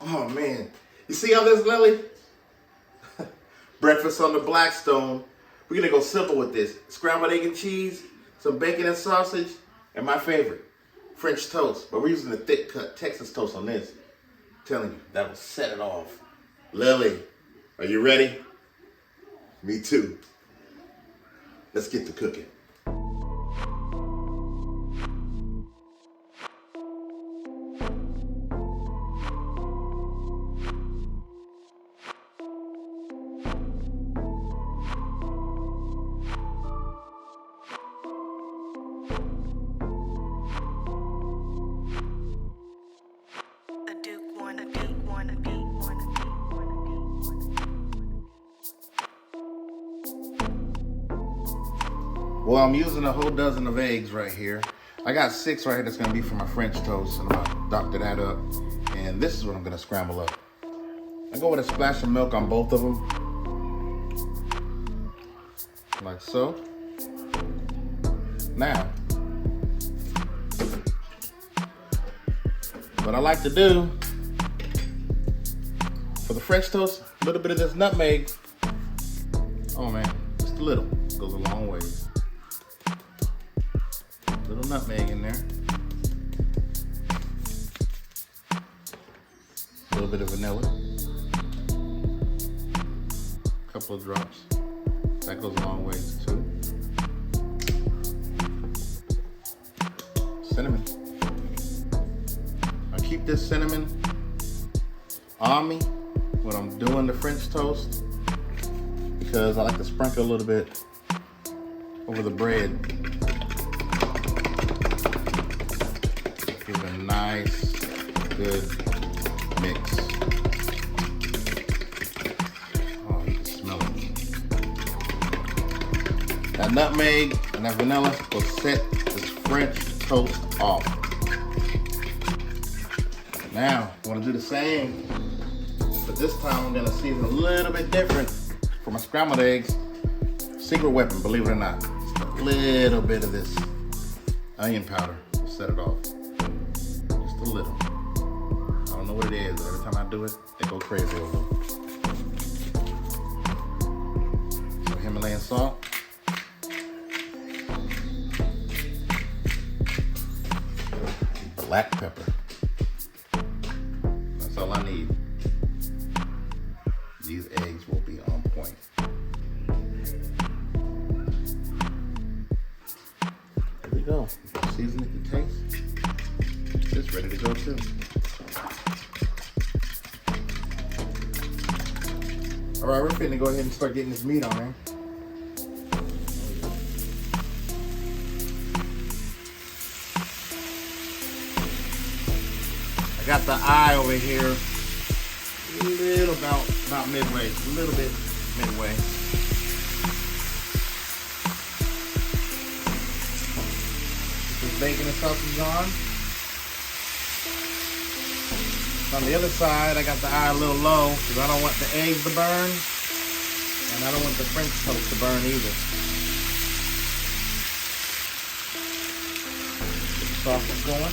Oh man, you see how this, Lily? Breakfast on the Blackstone. We're gonna go simple with this. Scrambled egg and cheese, some bacon and sausage, and my favorite, French toast. But we're using the thick cut Texas toast on this. I'm telling you, that will set it off. Lily, are you ready? Me too. Let's get to cooking. Well, I'm using a whole dozen of eggs right here. I got 6 right here that's gonna be for my French toast, and I'm gonna doctor that up. And this is what I'm gonna scramble up. I go with a splash of milk on both of them. Like so. Now, what I like to do for the French toast, a little bit of this nutmeg. Oh man, just a little, goes a long way. Little nutmeg in there. A little bit of vanilla. A couple of drops. That goes a long ways too. Cinnamon. I keep this cinnamon on me when I'm doing the French toast because I like to sprinkle a little bit over the bread. Give it a nice, good mix. Oh, you can smell it. That nutmeg and that vanilla will set this French toast off. Now, I'm gonna do the same, but this time I'm gonna season a little bit different for my scrambled eggs. Secret weapon, believe it or not. Just a little bit of this onion powder will set it off. Just a little. I don't know what it is, but every time I do it, it goes crazy over it. Some Himalayan salt. Black pepper. That's all I need. These eggs will be on point. There we go. Season it to taste. It's ready to go too. All right, we're finna go ahead and start getting this meat on there. I got the eye over here, a little about midway, a little bit midway. Put this bacon and sausage on. On the other side, I got the eye a little low because I don't want the eggs to burn, and I don't want the French toast to burn either. Get the sausage going.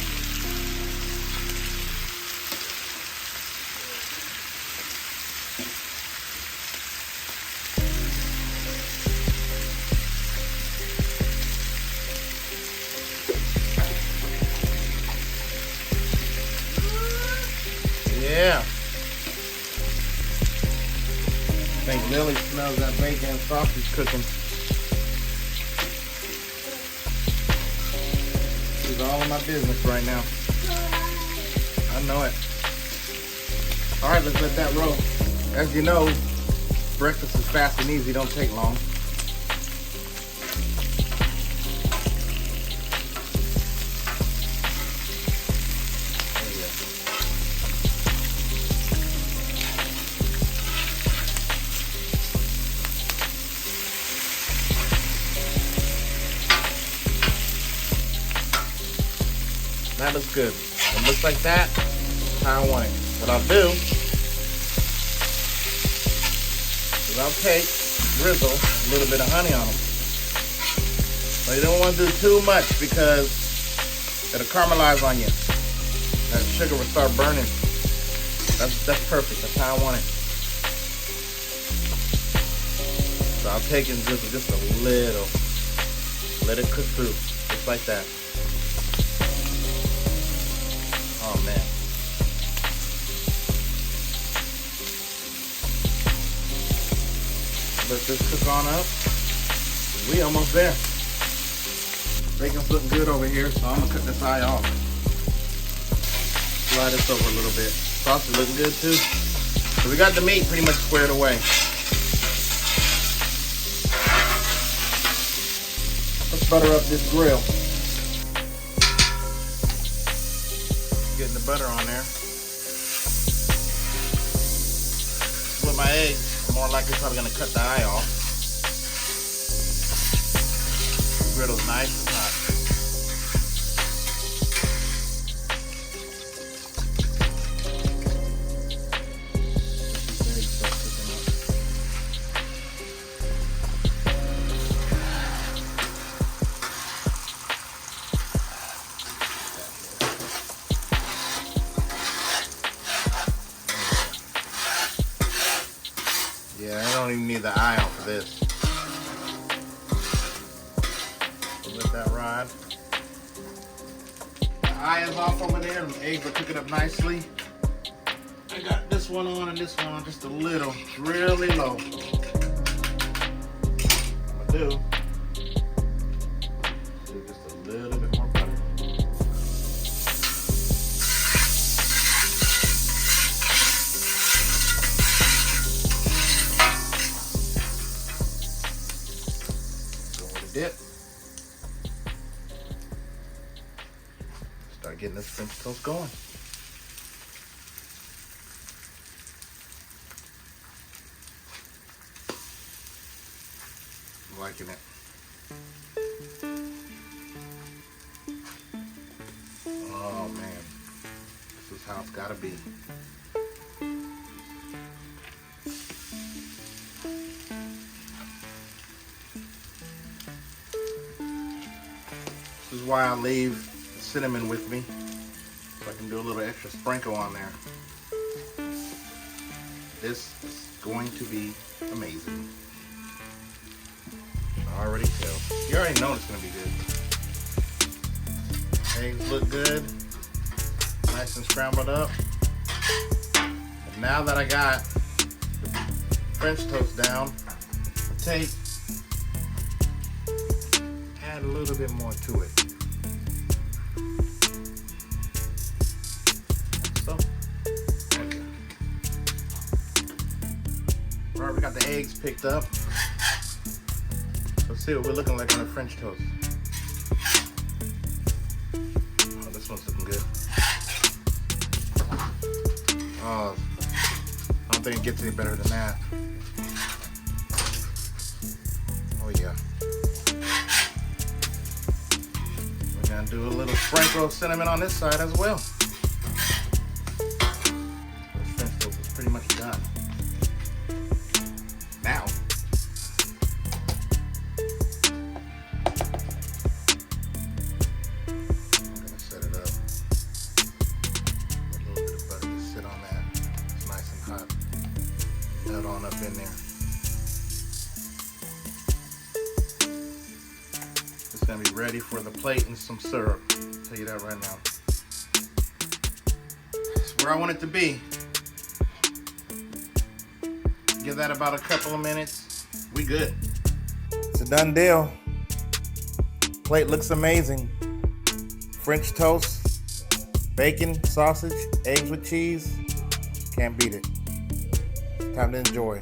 Yeah. I think Lily smells that bacon and sausage cooking. She's all in my business right now. I know it. All right, let's let that roll. As you know, breakfast is fast and easy, don't take long. That looks good. It looks like that. That's how I want it. What I'll do is I'll drizzle a little bit of honey on them. But you don't want to do too much because it'll caramelize on you. That sugar will start burning. That's perfect. That's how I want it. So I'll take and drizzle just a little. Let it cook through, just like that. Oh man. Let this cook on up. We almost there. Bacon's looking good over here, so I'm gonna cut this eye off. Slide this over a little bit. Sausage looking good too. So we got the meat pretty much squared away. Let's butter up this grill. Getting the butter on there. With my eggs, I'm more likely probably gonna cut the eye off. Griddle's nice and hot. Yeah, I don't even need the eye on for this. Let that ride. The eye is off over there, and the eggs are cooking up nicely. I got this one on and this one on just a little, really low. I'm gonna do just a little bit more butter. Dip. Start getting this French toast going. Liking it. Oh man, this is how it's gotta be. This is why I leave cinnamon with me, so I can do a little extra sprinkle on there. This is going to be amazing. I already tell. You already know it's going to be good. Eggs look good, nice and scrambled up. And now that I got the French toast down, I'll add a little bit more to it. So, okay. All right, we got the eggs picked up. Let's see what we're looking like on the French toast. Oh, this one's looking good. Oh, I don't think it gets any better than that. Oh yeah. We're gonna do a little sprinkle of cinnamon on this side as well. The French toast is pretty much done. Now, I'm gonna set it up. A little bit of butter to sit on that. It's nice and hot. Melt on up in there. It's gonna be ready for the plate and some syrup. I'll tell you that right now. It's where I want it to be. Give that about a couple of minutes. We good. It's a done deal. Plate looks amazing. French toast, bacon, sausage, eggs with cheese. Can't beat it. Time to enjoy.